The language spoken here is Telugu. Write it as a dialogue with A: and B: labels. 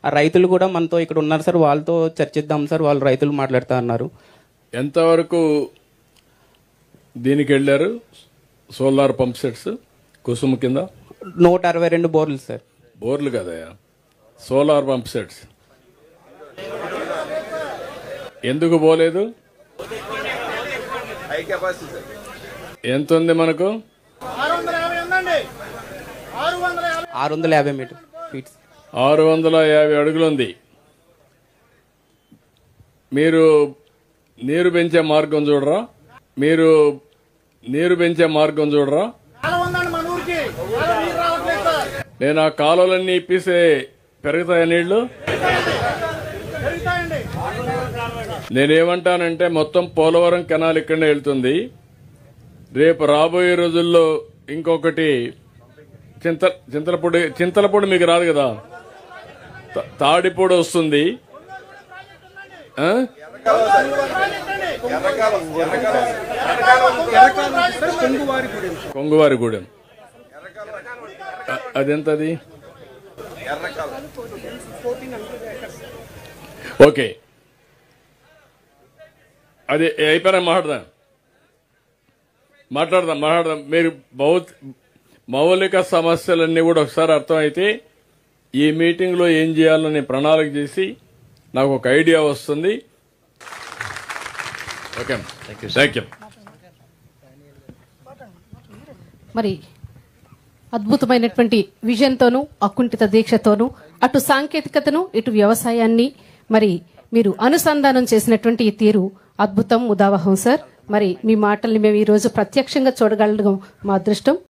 A: ఆ రైతులు కూడా మనతో ఇక్కడ ఉన్నారు సార్, వాళ్ళతో చర్చిద్దాం సార్, వాళ్ళు రైతులు మాట్లాడుతా అన్నారు.
B: ఎంతవరకు దీనికి వెళ్ళారు? సోలార్ పంప్ సెట్స్ కుసుమ కింద
A: 162 బోర్లు సార్.
B: బోర్లు కదయా, సోలార్ పంప్ సెట్స్ ఎందుకు పోలేదు? ఎంత ఉంది మనకు?
A: 650 మీటర్ ఫీట్స్.
B: 650 అడుగులుంది. మీరు నీరు పెంచే మార్గం చూడరా? నేను ఆ కాలువలన్నీ ఇప్పిస్తే పెరుగుతాయా నీళ్లు? నేనేమంటానంటే మొత్తం పోలవరం కెనాల్ ఇక్కడనే వెళ్తుంది. రేపు రాబోయే రోజుల్లో ఇంకొకటి చింతలపూడి మీకు రాదు కదా, తాడిపూడి వస్తుంది. కొంగువారిగూడెం అదెంతది? ఓకే, అది అయిపోయినా మాట్లాడదాం. మీరు మౌలిక సమస్యలన్నీ కూడా ఒకసారి అర్థమైతే ఈ మీటింగ్ లో ఏం చేయాలని ప్రణాళిక చేసి నాకు ఒక ఐడియా వస్తుంది. Okay, thank you.
C: మరి అద్భుతమైనటువంటి విజన్తోనూ అకుంఠిత దీక్షతోనూ అటు సాంకేతికతను ఇటు వ్యవసాయాన్ని మరి మీరు అనుసంధానం చేసినటువంటి ఈ తీరు అద్భుతం, ఉదావహం సార్. మరి మీ మాటల్ని మేము ఈ రోజు ప్రత్యక్షంగా చూడగలగడం మా అదృష్టం.